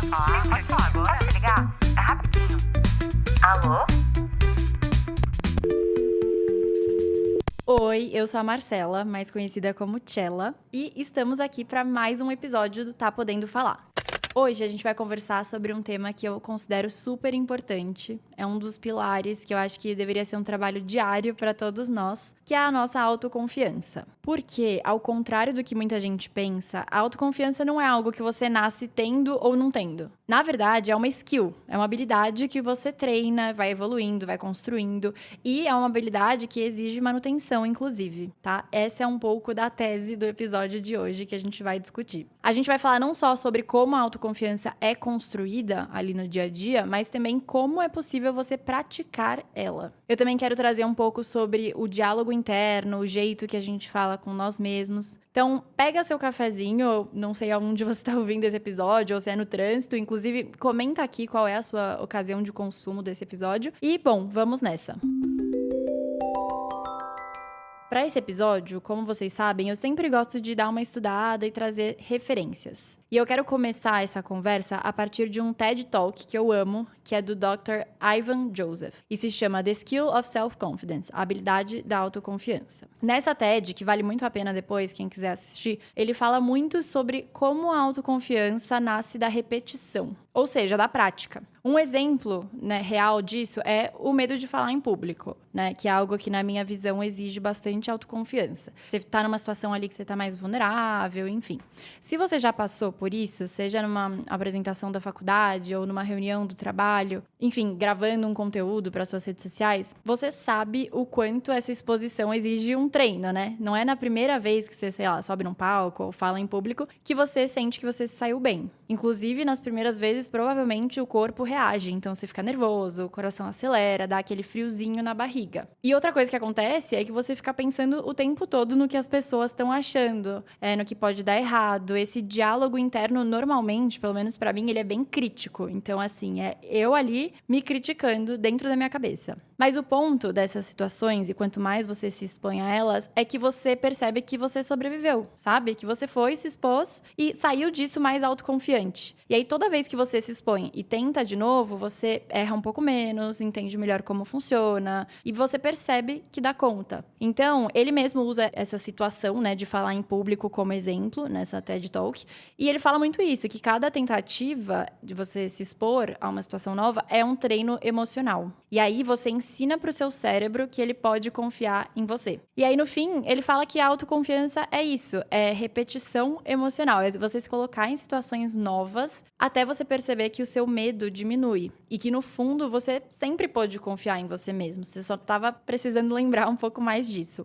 querendo falar? Pode falar agora. Pode ligar? É rapidinho. Alô? Oi, eu sou a Marcela, mais conhecida como Tchela, e estamos aqui para mais um episódio do Tá Podendo Falar. Hoje a gente vai conversar sobre um tema que eu considero super importante. É um dos pilares que eu acho que deveria ser um trabalho diário para todos nós, que é a nossa autoconfiança. Porque, ao contrário do que muita gente pensa, a autoconfiança não é algo que você nasce tendo ou não tendo. Na verdade, é uma skill, é uma habilidade que você treina, vai evoluindo, vai construindo, e é uma habilidade que exige manutenção, inclusive, tá? Essa é um pouco da tese do episódio de hoje que a gente vai discutir. A gente vai falar não só sobre como a autoconfiança é construída ali no dia a dia, mas também como é possível você praticar ela. Eu também quero trazer um pouco sobre o diálogo interno, o jeito que a gente fala com nós mesmos. Então, pega seu cafezinho, eu não sei aonde você está ouvindo esse episódio, ou se é no trânsito, inclusive comenta aqui qual é a sua ocasião de consumo desse episódio. E, bom, vamos nessa! Para esse episódio, como vocês sabem, eu sempre gosto de dar uma estudada e trazer referências. E eu quero começar essa conversa a partir de um TED Talk que eu amo, que é do Dr. Ivan Joseph, e se chama The Skill of Self-Confidence, a habilidade da autoconfiança. Nessa TED, que vale muito a pena depois, quem quiser assistir, ele fala muito sobre como a autoconfiança nasce da repetição, ou seja, da prática. Um exemplo, real disso é o medo de falar em público, que é algo que, na minha visão, exige bastante autoconfiança. Você está numa situação ali que você está mais vulnerável, enfim. Se você já passou por isso, seja numa apresentação da faculdade ou numa reunião do trabalho, enfim, gravando um conteúdo para suas redes sociais, você sabe o quanto essa exposição exige um treino, né? Não é na primeira vez que você, sei lá, sobe num palco ou fala em público que você sente que você saiu bem. Inclusive, nas primeiras vezes, provavelmente o corpo reage, então você fica nervoso, o coração acelera, dá aquele friozinho na barriga. E outra coisa que acontece é que você fica pensando o tempo todo no que as pessoas estão achando, no que pode dar errado. Esse diálogo interno, normalmente, pelo menos pra mim, ele é bem crítico. Então, assim, é eu ali me criticando dentro da minha cabeça. Mas o ponto dessas situações, e quanto mais você se expõe a elas, é que você percebe que você sobreviveu, sabe? Que você foi, se expôs e saiu disso mais autoconfiante. E aí, toda vez que você se expõe e tenta de novo, você erra um pouco menos, entende melhor como funciona e você percebe que dá conta. Então, ele mesmo usa essa situação, de falar em público como exemplo, nessa TED Talk, e ele fala muito isso, que cada tentativa de você se expor a uma situação nova é um treino emocional. E aí, você ensina para o seu cérebro que ele pode confiar em você. E aí, no fim, ele fala que a autoconfiança é isso, é repetição emocional. É você se colocar em situações novas até você perceber que o seu medo diminui. E que, no fundo, você sempre pôde confiar em você mesmo. Você só estava precisando lembrar um pouco mais disso.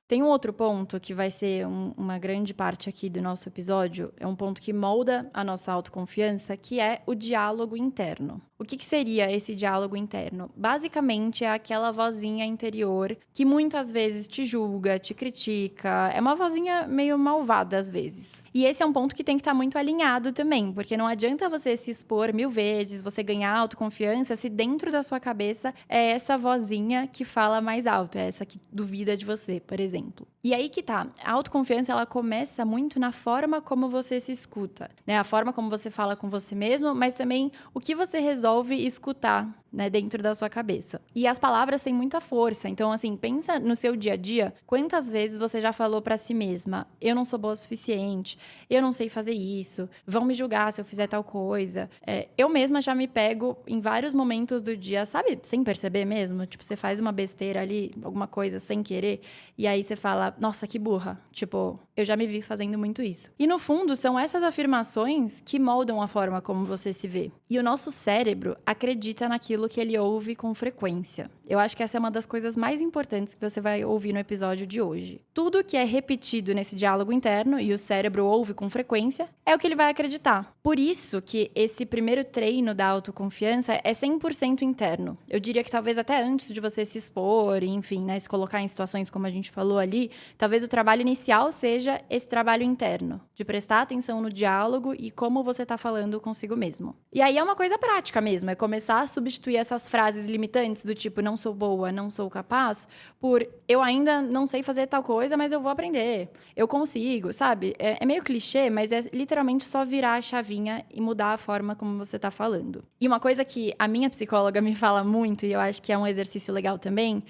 Tem um outro ponto que vai ser uma grande parte aqui do nosso episódio, é um ponto que molda a nossa autoconfiança, que é o diálogo interno. O que seria esse diálogo interno? Basicamente, é aquela vozinha interior que muitas vezes te julga, te critica, é uma vozinha meio malvada às vezes. E esse é um ponto que tem que estar muito alinhado também, porque não adianta você se expor 1000 vezes, você ganhar autoconfiança, se dentro da sua cabeça é essa vozinha que fala mais alto, é essa que duvida de você, por exemplo. E aí que tá, a autoconfiança ela começa muito na forma como você se escuta, a forma como você fala com você mesmo, mas também o que você resolve escutar, dentro da sua cabeça. E as palavras têm muita força, então assim, pensa no seu dia a dia, quantas vezes você já falou pra si mesma, eu não sou boa o suficiente, eu não sei fazer isso, vão me julgar se eu fizer tal coisa. Eu mesma já me pego em vários momentos do dia, sabe, sem perceber mesmo, tipo, você faz uma besteira ali, alguma coisa sem querer, e aí você fala, nossa, que burra, tipo, eu já me vi fazendo muito isso. E no fundo, são essas afirmações que moldam a forma como você se vê. E o nosso cérebro acredita naquilo que ele ouve com frequência. Eu acho que essa é uma das coisas mais importantes que você vai ouvir no episódio de hoje. Tudo que é repetido nesse diálogo interno e o cérebro ouve com frequência é o que ele vai acreditar. Por isso que esse primeiro treino da autoconfiança é 100% interno. Eu diria que talvez até antes de você se expor, enfim, se colocar em situações como a gente falou ali, talvez o trabalho inicial seja esse trabalho interno, de prestar atenção no diálogo e como você está falando consigo mesmo. E aí é uma coisa prática mesmo, é começar a substituir substituir essas frases limitantes do tipo, não sou boa, não sou capaz, por eu ainda não sei fazer tal coisa, mas eu vou aprender. Eu consigo, sabe? É meio clichê, mas é literalmente só virar a chavinha e mudar a forma como você tá falando. E uma coisa que a minha psicóloga me fala muito, e eu acho que é um exercício legal também,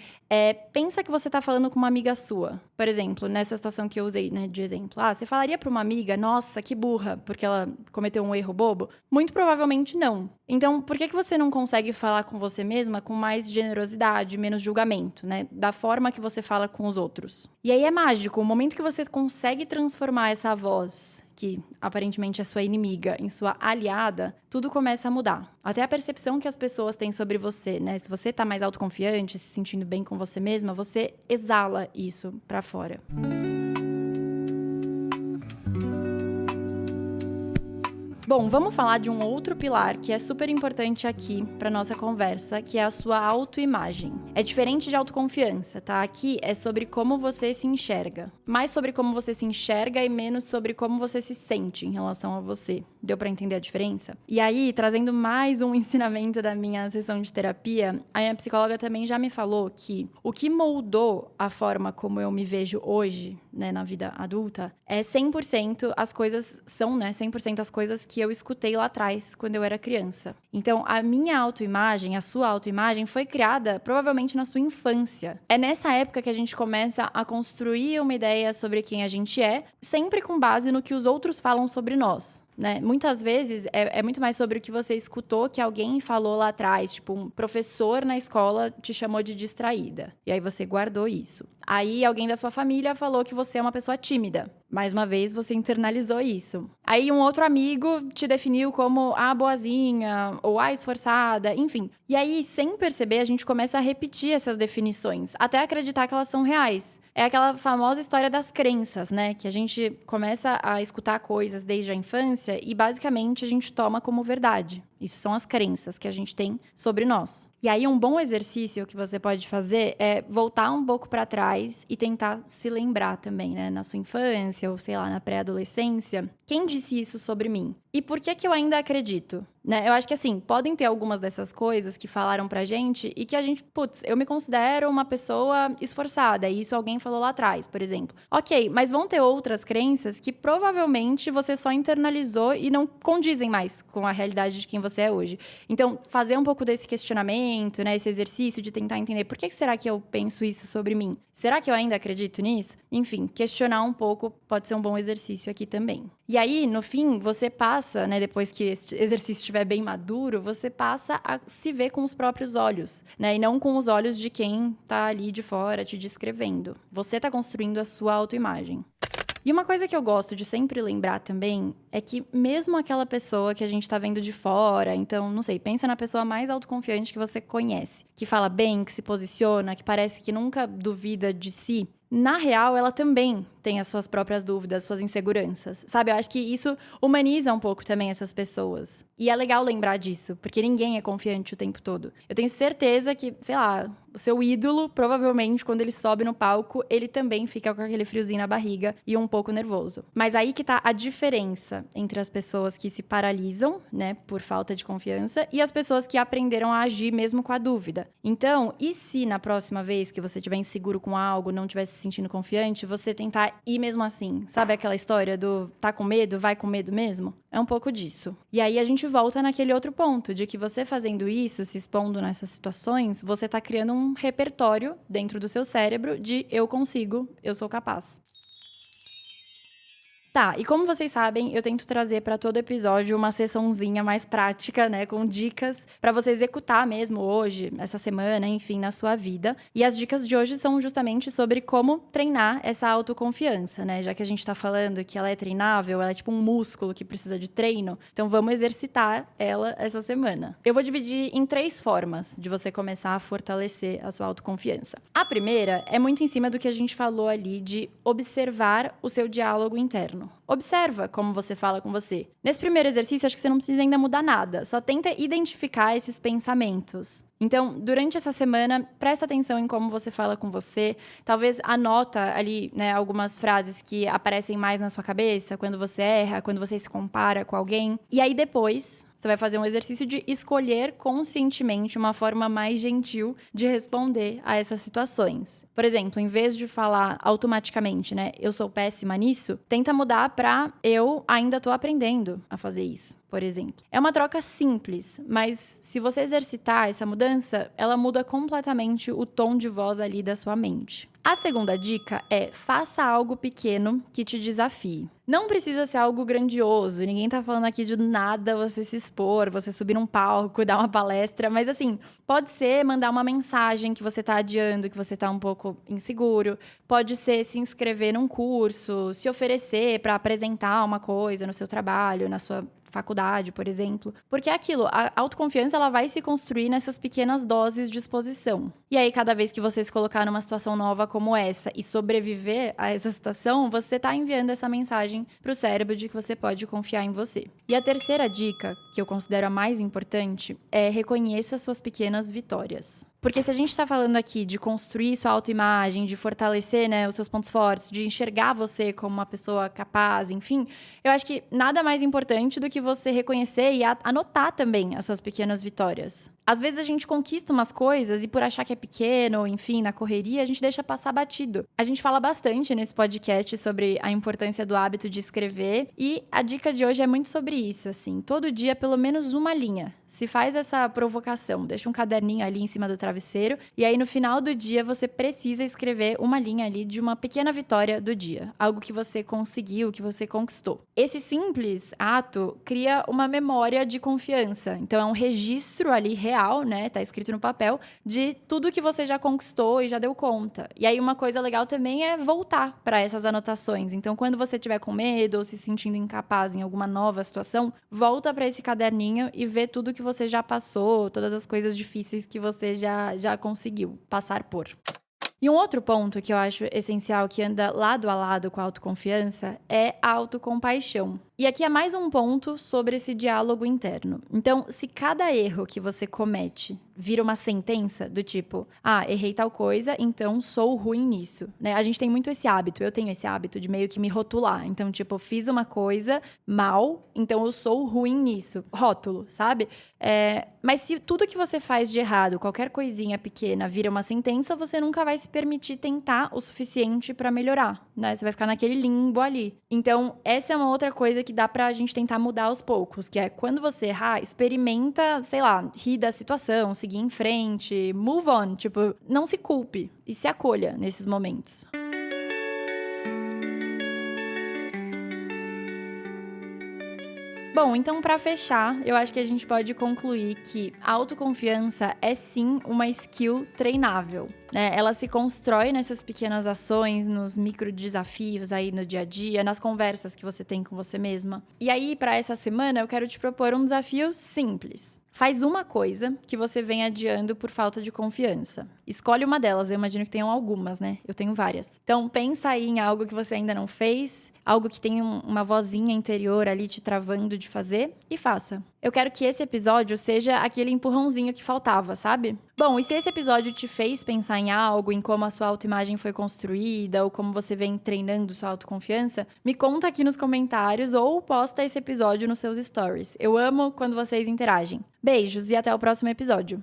pensa que você tá falando com uma amiga sua. Por exemplo, nessa situação que eu usei, né, de exemplo. Você falaria pra uma amiga, nossa, que burra, porque ela cometeu um erro bobo? Muito provavelmente não. Então, por que você não consegue falar com você mesma com mais generosidade, menos julgamento, né? Da forma que você fala com os outros. E aí é mágico, o momento que você consegue transformar essa voz, que aparentemente é sua inimiga, em sua aliada, tudo começa a mudar. Até a percepção que as pessoas têm sobre você, né? Se você tá mais autoconfiante, se sentindo bem com você mesma, você exala isso pra fora. Bom, vamos falar de um outro pilar que é super importante aqui para nossa conversa, que é a sua autoimagem. É diferente de autoconfiança, tá? Aqui é sobre como você se enxerga. Mais sobre como você se enxerga e menos sobre como você se sente em relação a você. Deu para entender a diferença? E aí, trazendo mais um ensinamento da minha sessão de terapia, a minha psicóloga também já me falou que o que moldou a forma como eu me vejo hoje, né, na vida adulta, é 100% as coisas, são, né, 100% as coisas que eu escutei lá atrás, quando eu era criança. Então, a minha autoimagem, a sua autoimagem, foi criada provavelmente na sua infância. É nessa época que a gente começa a construir uma ideia sobre quem a gente é, sempre com base no que os outros falam sobre nós. Né? Muitas vezes é muito mais sobre o que você escutou que alguém falou lá atrás, tipo um professor na escola te chamou de distraída, e aí você guardou isso. Aí alguém da sua família falou que você é uma pessoa tímida. Mais uma vez, você internalizou isso. Aí um outro amigo te definiu como a boazinha, ou a esforçada, enfim. E aí, sem perceber, a gente começa a repetir essas definições, até acreditar que elas são reais. É aquela famosa história das crenças, né? Que a gente começa a escutar coisas desde a infância e, basicamente, a gente toma como verdade. Isso são as crenças que a gente tem sobre nós. E aí, um bom exercício que você pode fazer é voltar um pouco para trás e tentar se lembrar também, né? Na sua infância ou, sei lá, na pré-adolescência. Quem disse isso sobre mim? E por que eu ainda acredito? Né? Eu acho que, assim, podem ter algumas dessas coisas que falaram pra gente e que a gente, eu me considero uma pessoa esforçada. E isso alguém falou lá atrás, por exemplo. Ok, mas vão ter outras crenças que provavelmente você só internalizou e não condizem mais com a realidade de quem você é hoje. Então, fazer um pouco desse questionamento, né? Esse exercício de tentar entender por que será que eu penso isso sobre mim? Será que eu ainda acredito nisso? Enfim, questionar um pouco pode ser um bom exercício aqui também. E aí, no fim, você passa, né? Depois que esse exercício estiver bem maduro, você passa a se ver com os próprios olhos, né? E não com os olhos de quem tá ali de fora te descrevendo. Você tá construindo a sua autoimagem. E uma coisa que eu gosto de sempre lembrar também é que mesmo aquela pessoa que a gente tá vendo de fora, então, não sei, pensa na pessoa mais autoconfiante que você conhece, que fala bem, que se posiciona, que parece que nunca duvida de si. Na real, ela também tem as suas próprias dúvidas, suas inseguranças, sabe? Eu acho que isso humaniza um pouco também essas pessoas. E é legal lembrar disso, porque ninguém é confiante o tempo todo. Eu tenho certeza que, sei lá, o seu ídolo, provavelmente, quando ele sobe no palco, ele também fica com aquele friozinho na barriga e um pouco nervoso. Mas aí que tá a diferença entre as pessoas que se paralisam, né, por falta de confiança, e as pessoas que aprenderam a agir mesmo com a dúvida. Então, e se na próxima vez que você estiver inseguro com algo, não estiver se sentindo confiante, você tentar ir mesmo assim? Sabe aquela história do tá com medo, vai com medo mesmo? É um pouco disso. E aí a gente volta naquele outro ponto, de que você fazendo isso, se expondo nessas situações, você tá criando um repertório dentro do seu cérebro de eu consigo, eu sou capaz. Tá, e como vocês sabem, eu tento trazer para todo episódio uma sessãozinha mais prática, né, com dicas para você executar mesmo hoje, essa semana, enfim, na sua vida. E as dicas de hoje são justamente sobre como treinar essa autoconfiança, né? Já que a gente tá falando que ela é treinável, ela é tipo um músculo que precisa de treino, então vamos exercitar ela essa semana. Eu vou dividir em 3 formas de você começar a fortalecer a sua autoconfiança. A primeira é muito em cima do que a gente falou ali de observar o seu diálogo interno. Observa como você fala com você. Nesse primeiro exercício, acho que você não precisa ainda mudar nada. Só tenta identificar esses pensamentos. Então, durante essa semana, presta atenção em como você fala com você. Talvez anota ali, né, algumas frases que aparecem mais na sua cabeça quando você erra, quando você se compara com alguém. E aí depois, você vai fazer um exercício de escolher conscientemente uma forma mais gentil de responder a essas situações. Por exemplo, em vez de falar automaticamente, né, eu sou péssima nisso, tenta mudar pra eu ainda tô aprendendo a fazer isso, por exemplo. É uma troca simples, mas se você exercitar essa mudança, ela muda completamente o tom de voz ali da sua mente. A segunda dica é: faça algo pequeno que te desafie. Não precisa ser algo grandioso, ninguém tá falando aqui de nada você se expor, você subir num palco, dar uma palestra, mas assim, pode ser mandar uma mensagem que você tá adiando, que você tá um pouco inseguro, pode ser se inscrever num curso, se oferecer para apresentar uma coisa no seu trabalho, na sua faculdade, por exemplo. Porque é aquilo, a autoconfiança ela vai se construir nessas pequenas doses de exposição. E aí, cada vez que você se colocar numa situação nova como essa e sobreviver a essa situação, você tá enviando essa mensagem pro cérebro de que você pode confiar em você. E a terceira dica, que eu considero a mais importante, é reconheça suas pequenas vitórias. Porque se a gente tá falando aqui de construir sua autoimagem, de fortalecer, né, os seus pontos fortes, de enxergar você como uma pessoa capaz, enfim, eu acho que nada mais importante do que você reconhecer e anotar também as suas pequenas vitórias. Às vezes a gente conquista umas coisas e por achar que é pequeno, enfim, na correria, a gente deixa passar batido. A gente fala bastante nesse podcast sobre a importância do hábito de escrever e a dica de hoje é muito sobre isso, assim. Todo dia, pelo menos uma linha. Se faz essa provocação, deixa um caderninho ali em cima do travesseiro e aí no final do dia você precisa escrever uma linha ali de uma pequena vitória do dia. Algo que você conseguiu, que você conquistou. Esse simples ato cria uma memória de confiança. Então é um registro ali real, né? Tá escrito no papel, de tudo que você já conquistou e já deu conta. E aí uma coisa legal também é voltar para essas anotações. Então quando você tiver com medo ou se sentindo incapaz em alguma nova situação, volta para esse caderninho e vê tudo que você já passou, todas as coisas difíceis que você já conseguiu passar por. E um outro ponto que eu acho essencial, que anda lado a lado com a autoconfiança, é a autocompaixão. E aqui é mais um ponto sobre esse diálogo interno. Então, se cada erro que você comete vira uma sentença do tipo, errei tal coisa, então sou ruim nisso, né? A gente tem muito esse hábito, eu tenho esse hábito de meio que me rotular. Então, tipo, fiz uma coisa mal, então eu sou ruim nisso. Rótulo, sabe? Mas se tudo que você faz de errado, qualquer coisinha pequena, vira uma sentença, você nunca vai se permitir tentar o suficiente pra melhorar, né? Você vai ficar naquele limbo ali. Então, essa é uma outra coisa que dá pra gente tentar mudar aos poucos, que é quando você errar, experimenta, sei lá, rir da situação, seguir em frente, move on, tipo, não se culpe e se acolha nesses momentos. Bom, então pra fechar, eu acho que a gente pode concluir que a autoconfiança é sim uma skill treinável, né? Ela se constrói nessas pequenas ações, nos micro desafios aí no dia a dia, nas conversas que você tem com você mesma. E aí, pra essa semana, eu quero te propor um desafio simples. Faz uma coisa que você vem adiando por falta de confiança. Escolhe uma delas, eu imagino que tenham algumas, né? Eu tenho várias. Então, pensa aí em algo que você ainda não fez, algo que tem uma vozinha interior ali te travando de fazer, e faça. Eu quero que esse episódio seja aquele empurrãozinho que faltava, sabe? Bom, e se esse episódio te fez pensar em algo, em como a sua autoimagem foi construída, ou como você vem treinando sua autoconfiança, me conta aqui nos comentários ou posta esse episódio nos seus stories. Eu amo quando vocês interagem. Beijos e até o próximo episódio.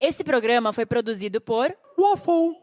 Esse programa foi produzido por Waffle.